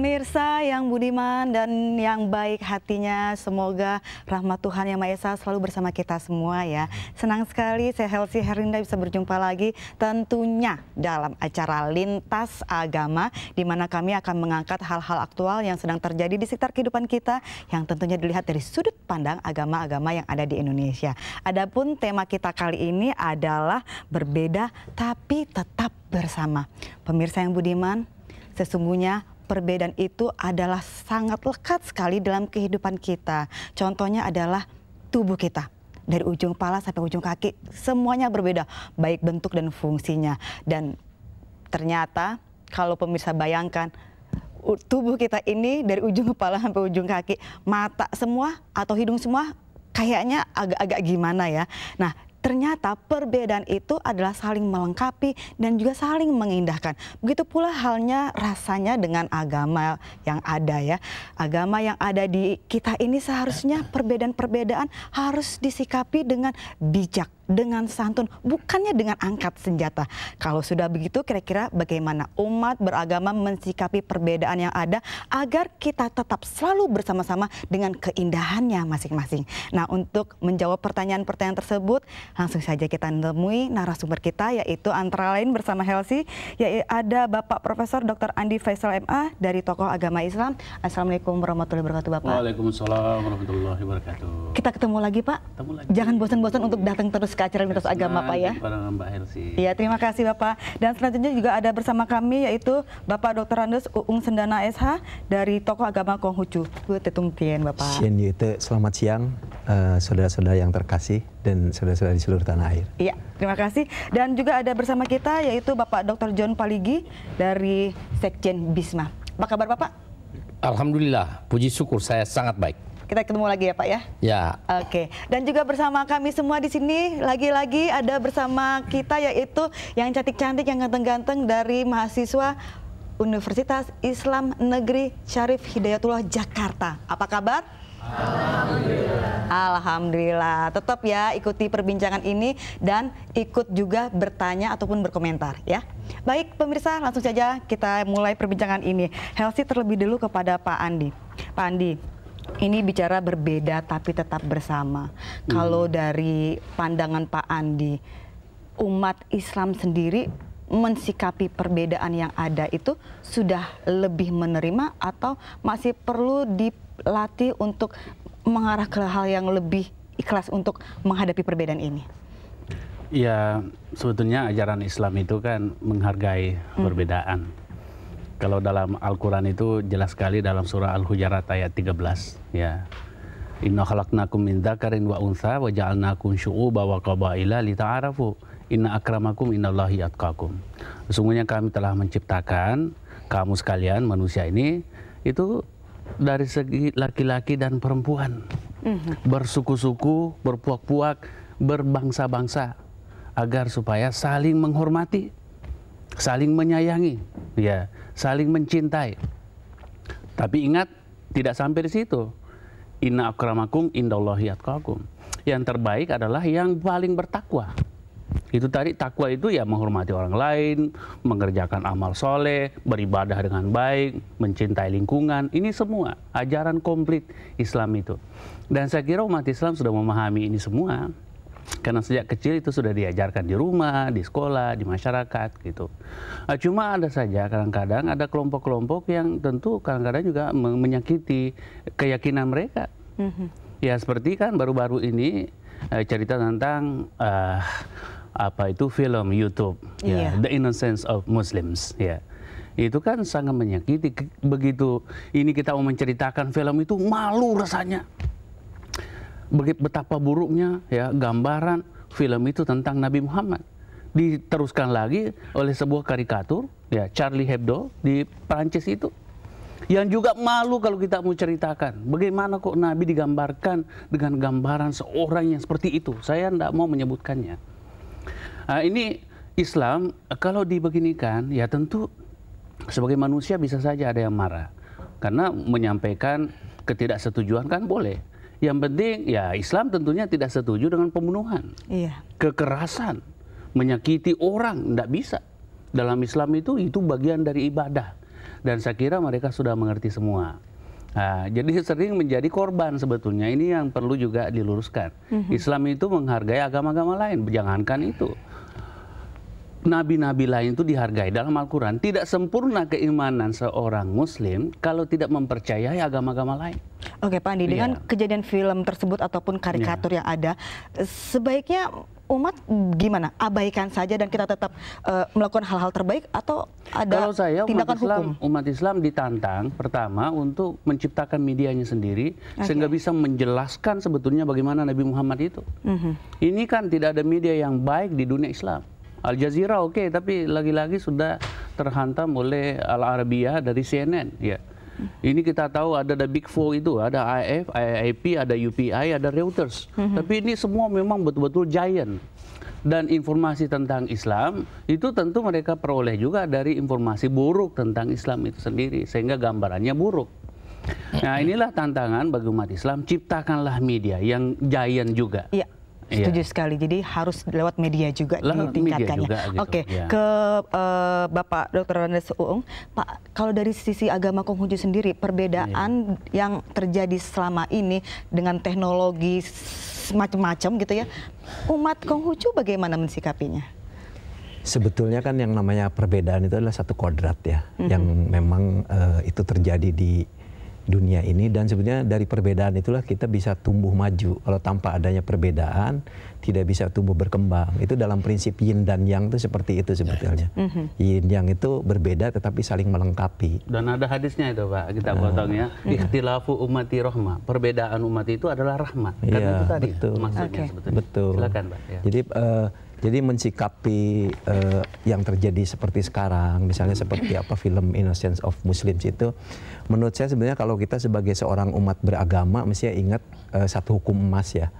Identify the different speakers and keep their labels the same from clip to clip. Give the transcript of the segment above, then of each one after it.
Speaker 1: Pemirsa yang budiman dan yang baik hatinya, semoga rahmat Tuhan Yang Maha Esa selalu bersama kita semua ya. Senang sekali saya Helsi Herlinda bisa berjumpa lagi tentunya dalam acara Lintas Agama, di mana kami akan mengangkat hal-hal aktual yang sedang terjadi di sekitar kehidupan kita yang tentunya dilihat dari sudut pandang agama-agama yang ada di Indonesia. Adapun tema kita kali ini adalah berbeda tapi tetap bersama. Pemirsa yang budiman, sesungguhnya perbedaan itu adalah sangat lekat sekali dalam kehidupan kita. Contohnya adalah tubuh kita. Dari ujung kepala sampai ujung kaki, semuanya berbeda, baik bentuk dan fungsinya. Dan ternyata kalau pemirsa bayangkan, tubuh kita ini dari ujung kepala sampai ujung kaki, mata semua atau hidung semua kayaknya agak-agak gimana ya. Nah, ternyata perbedaan itu adalah saling melengkapi dan juga saling mengindahkan. Begitu pula halnya rasanya dengan agama yang ada ya. Agama yang ada di kita ini seharusnya perbedaan-perbedaan harus disikapi dengan bijak, dengan santun, bukannya dengan angkat senjata. Kalau sudah begitu, kira-kira bagaimana umat beragama mensikapi perbedaan yang ada agar kita tetap selalu bersama-sama dengan keindahannya masing-masing. Nah, untuk menjawab pertanyaan-pertanyaan tersebut, langsung saja kita temui narasumber kita, yaitu antara lain bersama Helsi, yaitu ada Bapak Profesor Dr. Andi Faisal MA dari Tokoh Agama Islam. Assalamualaikum warahmatullahi wabarakatuh, Bapak.
Speaker 2: Waalaikumsalam warahmatullahi wabarakatuh.
Speaker 1: Kita ketemu lagi, Pak.
Speaker 2: Ketemu lagi.
Speaker 1: Jangan bosan-bosan untuk datang terus ke acara Lintas Agama, Pak ya.
Speaker 2: Mbak Helsi.
Speaker 1: Iya, terima kasih Bapak. Dan selanjutnya juga ada bersama kami yaitu Bapak Dr. Andes Uung Sendana SH dari Tokoh Agama Konghucu. Tetung Tien, Bapak.
Speaker 3: Selamat siang saudara-saudara yang terkasih dan saudara-saudara di seluruh tanah air.
Speaker 1: Iya, terima kasih. Dan juga ada bersama kita yaitu Bapak Dr. John Paligi dari Sekjen Bisma. Apa kabar Bapak?
Speaker 4: Alhamdulillah, puji syukur saya sangat baik.
Speaker 1: Kita ketemu lagi ya Pak ya?
Speaker 4: Ya.
Speaker 1: Oke. Dan juga bersama kami semua di sini lagi-lagi ada bersama kita yaitu yang cantik-cantik, yang ganteng-ganteng dari mahasiswa Universitas Islam Negeri Syarif Hidayatullah Jakarta. Apa kabar?
Speaker 4: Alhamdulillah.
Speaker 1: Alhamdulillah. Tetap ya ikuti perbincangan ini dan ikut juga bertanya ataupun berkomentar ya. Baik pemirsa, langsung saja kita mulai perbincangan ini. Helsi terlebih dulu kepada Pak Andi. Pak Andi, ini bicara berbeda tapi tetap bersama. Kalau dari pandangan Pak Andi, umat Islam sendiri mensikapi perbedaan yang ada itu sudah lebih menerima atau masih perlu dilatih untuk mengarah ke hal yang lebih ikhlas untuk menghadapi perbedaan ini?
Speaker 2: Ya, sebetulnya ajaran Islam itu kan menghargai perbedaan. Kalau dalam Al-Quran itu jelas sekali dalam surah Al-Hujarat ayat 13 ya. Inna khalaqnakum min dzakarin wa untha wa ja'alnakum syu'uban wa qabaila lita'arafu. Inna akramakum innallahi atqakum. Sesungguhnya kami telah menciptakan kamu sekalian manusia ini itu dari segi laki-laki dan perempuan. Bersuku-suku, berpuak-puak, berbangsa-bangsa agar supaya saling menghormati, saling menyayangi, ya, saling mencintai. Tapi ingat, tidak sampai di situ. Inna akramakum indallahi atqakum. Yang terbaik adalah yang paling bertakwa. Itu tadi, takwa itu ya menghormati orang lain, mengerjakan amal soleh, beribadah dengan baik, mencintai lingkungan. Ini semua ajaran komplit Islam itu. Dan saya kira umat Islam sudah memahami ini semua. Karena sejak kecil itu sudah diajarkan di rumah, di sekolah, di masyarakat gitu. Cuma ada saja kadang-kadang ada kelompok-kelompok yang tentu kadang-kadang juga menyakiti keyakinan mereka. Ya seperti kan baru-baru ini cerita tentang apa itu film YouTube, ya, The Innocence of Muslims. Ya. Itu kan sangat menyakiti. Begitu ini kita mau menceritakan film itu, malu rasanya. Betapa buruknya ya gambaran film itu tentang Nabi Muhammad. Diteruskan lagi oleh sebuah karikatur ya, Charlie Hebdo di Prancis itu, yang juga malu kalau kita mau ceritakan bagaimana kok Nabi digambarkan dengan gambaran seorang yang seperti itu. Saya tidak mau menyebutkannya. Ini Islam kalau dibeginikan ya tentu sebagai manusia bisa saja ada yang marah karena menyampaikan ketidaksetujuan kan boleh. Yang penting ya Islam tentunya tidak setuju dengan pembunuhan, kekerasan, menyakiti orang, tidak bisa. Dalam Islam itu bagian dari ibadah. Dan saya kira mereka sudah mengerti semua. Nah, jadi sering menjadi korban sebetulnya. Ini yang perlu juga diluruskan. Islam itu menghargai agama-agama lain, jangankan itu. Nabi-nabi lain itu dihargai dalam Al-Quran. Tidak sempurna keimanan seorang Muslim kalau tidak mempercayai agama-agama lain.
Speaker 1: Oke Pak Andi, dengan kejadian film tersebut ataupun karikatur yang ada, sebaiknya umat gimana? Abaikan saja dan kita tetap melakukan hal-hal terbaik atau ada
Speaker 2: kalau saya,
Speaker 1: tindakan hukum?
Speaker 2: Umat Islam ditantang pertama untuk menciptakan medianya sendiri sehingga bisa menjelaskan sebetulnya bagaimana Nabi Muhammad itu. Ini kan tidak ada media yang baik di dunia Islam. Al Jazeera oke, tapi lagi-lagi sudah terhantam oleh Al Arabiya dari CNN. Ya, ini kita tahu ada the Big Four itu, ada AF, IAP, ada UPI, ada Reuters. Tapi ini semua memang betul-betul giant. Dan informasi tentang Islam itu tentu mereka peroleh juga dari informasi buruk tentang Islam itu sendiri, sehingga gambarannya buruk. Nah, inilah tantangan bagi umat Islam, ciptakanlah media yang giant juga.
Speaker 1: Iya. Setuju sekali, jadi harus lewat media juga ditingkatkannya.
Speaker 2: Gitu.
Speaker 1: Oke, ke Bapak Dr. Randes Uung, Pak, kalau dari sisi agama Konghucu sendiri, perbedaan yang terjadi selama ini dengan teknologi macam-macam gitu ya, umat Konghucu bagaimana mensikapinya?
Speaker 3: Sebetulnya kan yang namanya perbedaan itu adalah satu kodrat ya, yang memang itu terjadi di dunia ini, dan sebenarnya dari perbedaan itulah kita bisa tumbuh maju. Kalau tanpa adanya perbedaan tidak bisa tumbuh berkembang. Itu dalam prinsip yin dan yang itu seperti itu sebetulnya. Yin yang itu berbeda tetapi saling melengkapi.
Speaker 2: Dan ada hadisnya itu Pak, kita potong ya. Ikhtilafu ummati rahmah. Perbedaan umat itu adalah rahmat. Kan itu tadi
Speaker 3: betul.
Speaker 2: Maksudnya sebetulnya.
Speaker 3: Betul.
Speaker 2: Silakan Pak. Ya.
Speaker 3: Jadi mensikapi yang terjadi seperti sekarang, misalnya seperti apa film Innocence of Muslims itu, menurut saya sebenarnya kalau kita sebagai seorang umat beragama mestinya ingat satu hukum emas ya.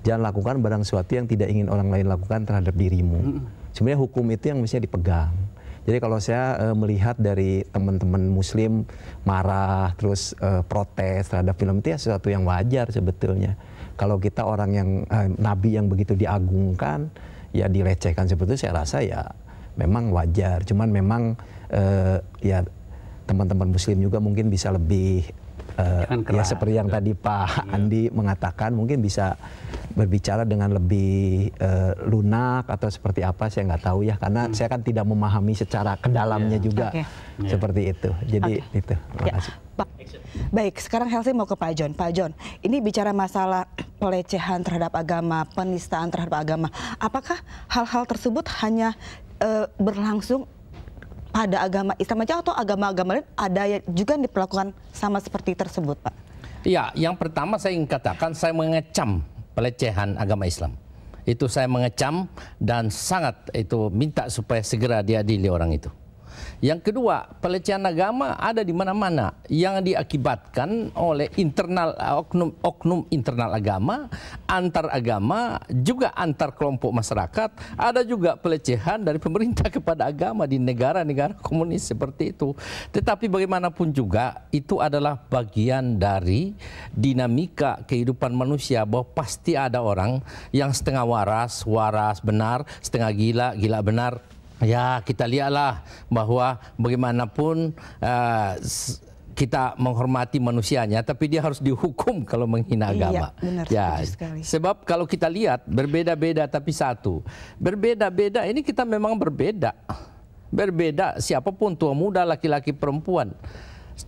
Speaker 3: Jangan lakukan barang sesuatu yang tidak ingin orang lain lakukan terhadap dirimu. Sebenarnya hukum itu yang mestinya dipegang. Jadi kalau saya melihat dari teman-teman Muslim marah terus protes terhadap film itu ya sesuatu yang wajar sebetulnya. Kalau kita orang yang Nabi yang begitu diagungkan, ya dilecehkan seperti itu, saya rasa ya memang wajar. Cuman memang ya teman-teman Muslim juga mungkin bisa lebih ya seperti yang tadi Pak Andi mengatakan, mungkin bisa berbicara dengan lebih lunak atau seperti apa, saya nggak tahu ya, karena saya kan tidak memahami secara kedalamnya juga seperti itu. Jadi itu. Terima kasih.
Speaker 1: Pak. Baik, sekarang Helsi mau ke Pak John. Pak John, ini bicara masalah pelecehan terhadap agama, penistaan terhadap agama. Apakah hal-hal tersebut hanya berlangsung pada agama Islam aja atau agama-agama lain ada juga yang diperlakukan sama seperti tersebut, Pak?
Speaker 4: Iya, yang pertama saya ingin katakan, saya mengecam pelecehan agama Islam. Itu saya mengecam dan sangat itu minta supaya segera diadili orang itu. Yang kedua, pelecehan agama ada di mana-mana yang diakibatkan oleh internal oknum internal agama, antar agama, juga antar kelompok masyarakat. Ada juga pelecehan dari pemerintah kepada agama di negara-negara komunis seperti itu. Tetapi bagaimanapun juga itu adalah bagian dari dinamika kehidupan manusia, bahwa pasti ada orang yang setengah waras, waras benar, setengah gila, gila benar. Ya, kita lihatlah bahwa bagaimanapun kita menghormati manusianya, tapi dia harus dihukum kalau menghina agama.
Speaker 1: Iya, benar,
Speaker 4: ya,
Speaker 1: sekali.
Speaker 4: sebab kalau kita lihat berbeda-beda tapi satu. Berbeda-beda ini kita memang berbeda. Berbeda siapapun, tua muda, laki-laki, perempuan.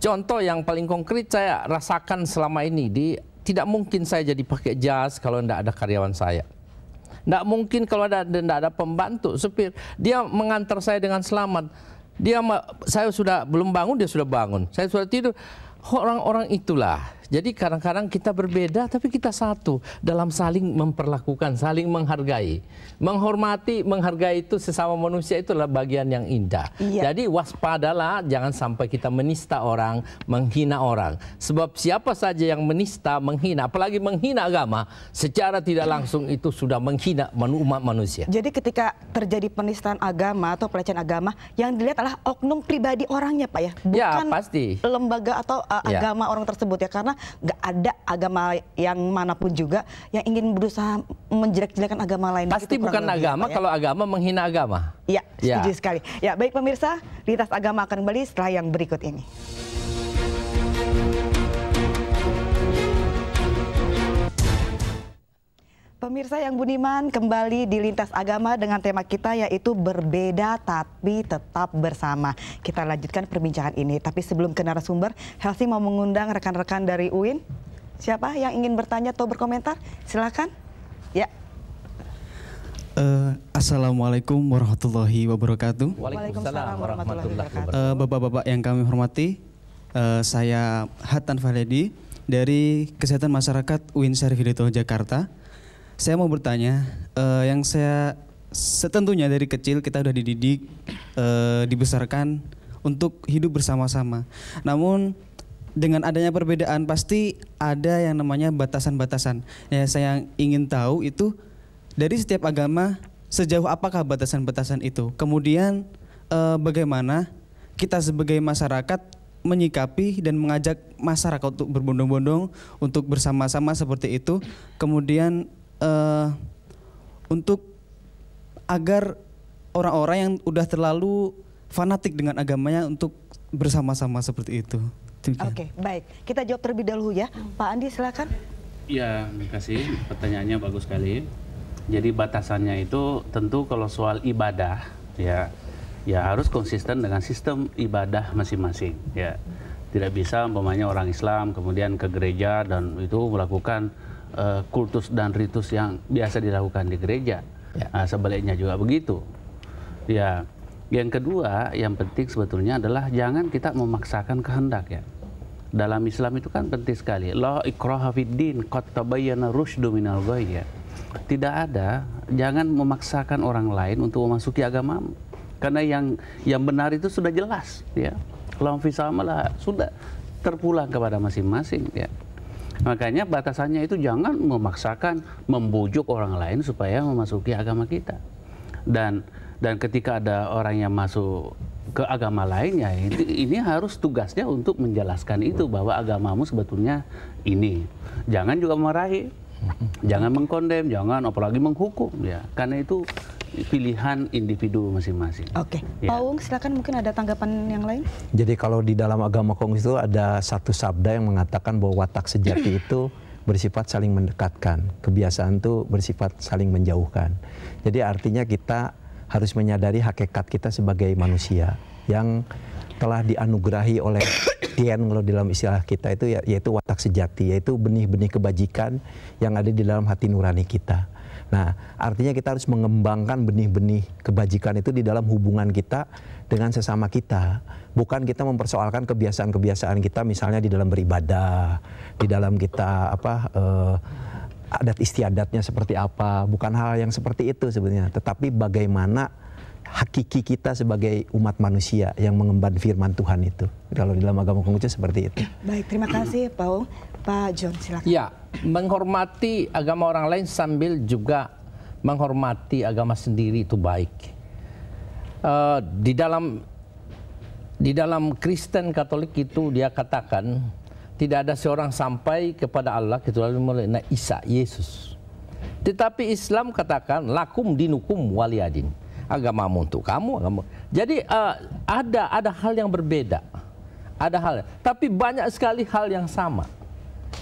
Speaker 4: Contoh yang paling konkret saya rasakan selama ini, tidak mungkin saya jadi pakai jas kalau tidak ada karyawan saya. Tidak mungkin kalau tidak ada pembantu, supir. Dia mengantar saya dengan selamat. Saya sudah belum bangun, dia sudah bangun. Saya sudah tidur. Orang-orang itulah. Jadi kadang-kadang kita berbeda, tapi kita satu dalam saling memperlakukan, saling menghargai. Menghormati, menghargai itu sesama manusia, itulah bagian yang indah. Iya. Jadi waspadalah, jangan sampai kita menista orang, menghina orang. Sebab siapa saja yang menista, menghina, apalagi menghina agama, secara tidak langsung itu sudah menghina umat manusia.
Speaker 1: Jadi ketika terjadi penistaan agama atau pelecehan agama, yang dilihat adalah oknum pribadi orangnya, Pak ya? Bukan
Speaker 4: ya, pasti.
Speaker 1: Lembaga atau agama orang tersebut ya, karena nggak ada agama yang manapun juga yang ingin berusaha menjelek-jelekan agama lain.
Speaker 4: Pasti
Speaker 1: begitu,
Speaker 4: bukan
Speaker 1: lebih,
Speaker 4: agama
Speaker 1: Pak, ya?
Speaker 4: kalau agama menghina agama.
Speaker 1: Ya,
Speaker 4: Ya.
Speaker 1: setuju sekali. Ya, baik pemirsa, Lintas Agama akan kembali setelah yang berikut ini. Pemirsa yang budiman, kembali di Lintas Agama dengan tema kita yaitu berbeda tapi tetap bersama. Kita lanjutkan perbincangan ini, tapi sebelum ke narasumber, Helsi mau mengundang rekan-rekan dari UIN. Siapa yang ingin bertanya atau berkomentar? Silakan. Ya.
Speaker 5: Assalamualaikum warahmatullahi wabarakatuh.
Speaker 1: Waalaikumsalam warahmatullahi wabarakatuh.
Speaker 5: Bapak-bapak yang kami hormati, saya Hatan Valedi dari Kesehatan Masyarakat UIN Syarif Hidayatullah Jakarta. Saya mau bertanya, yang saya setentunya dari kecil kita udah dididik, dibesarkan untuk hidup bersama-sama. Namun dengan adanya perbedaan pasti ada yang namanya batasan-batasan. Ya, saya ingin tahu itu dari setiap agama sejauh apakah batasan-batasan itu. Kemudian bagaimana kita sebagai masyarakat menyikapi dan mengajak masyarakat untuk berbondong-bondong untuk bersama-sama seperti itu. Kemudian untuk agar orang-orang yang udah terlalu fanatik dengan agamanya untuk bersama-sama seperti itu.
Speaker 1: Oke, baik. Kita jawab terlebih dahulu ya. Pak Andi, silakan.
Speaker 2: Ya, terima kasih. Pertanyaannya bagus sekali. Jadi batasannya itu tentu kalau soal ibadah, ya harus konsisten dengan sistem ibadah masing-masing. Ya, tidak bisa umpamanya orang Islam kemudian ke gereja dan itu melakukan kultus dan ritus yang biasa dilakukan di gereja. Nah, sebaliknya juga begitu. Ya, yang kedua, yang penting sebetulnya adalah jangan kita memaksakan kehendak ya. Dalam Islam itu kan penting sekali. La ikraha fiddin qad tabayyana rusydu minal ghayy. Tidak ada, jangan memaksakan orang lain untuk memasuki agamamu. Karena yang benar itu sudah jelas ya. Lam fisamalah sudah terpulang kepada masing-masing ya. Makanya batasannya itu jangan memaksakan membujuk orang lain supaya memasuki agama kita. Dan ketika ada orang yang masuk ke agama lain ya ini harus tugasnya untuk menjelaskan itu bahwa agamamu sebetulnya ini. Jangan juga marahi, jangan mengkondem, jangan apalagi menghukum ya. Karena itu pilihan individu masing-masing.
Speaker 1: Oke,
Speaker 2: Ya.
Speaker 1: Pak Ung, silakan mungkin ada tanggapan yang lain.
Speaker 3: Jadi kalau di dalam agama Konghucu itu ada satu sabda yang mengatakan bahwa watak sejati itu bersifat saling mendekatkan, kebiasaan itu bersifat saling menjauhkan. Jadi artinya kita harus menyadari hakikat kita sebagai manusia yang telah dianugerahi oleh Tien kalau dalam istilah kita itu yaitu watak sejati, yaitu benih-benih kebajikan yang ada di dalam hati nurani kita. Nah, artinya kita harus mengembangkan benih-benih kebajikan itu di dalam hubungan kita dengan sesama kita. Bukan kita mempersoalkan kebiasaan-kebiasaan kita misalnya di dalam beribadah, di dalam kita adat istiadatnya seperti apa. Bukan hal yang seperti itu sebenarnya, tetapi bagaimana hakiki kita sebagai umat manusia yang mengemban firman Tuhan itu. Kalau di dalam agama Konghucu seperti itu.
Speaker 1: Baik, terima kasih Pak Ung. Pak John, silakan.
Speaker 4: Ya, menghormati agama orang lain sambil juga menghormati agama sendiri itu baik. Di dalam Kristen Katolik itu dia katakan tidak ada seorang sampai kepada Allah kecuali melalui Isa, Yesus. Tetapi Islam katakan lakum dinukum waliyadin. Agamamu untuk kamu, agama. Jadi ada hal yang berbeda. Ada hal, tapi banyak sekali hal yang sama.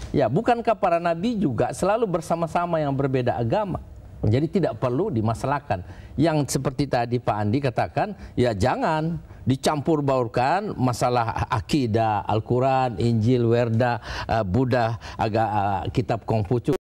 Speaker 4: Ya, bukankah para nabi juga selalu bersama-sama yang berbeda agama? Jadi tidak perlu dimasalahkan. Yang seperti tadi Pak Andi katakan, ya jangan dicampur baurkan masalah akidah, Al-Quran, Injil, Werda, Buddha, kitab Konghucu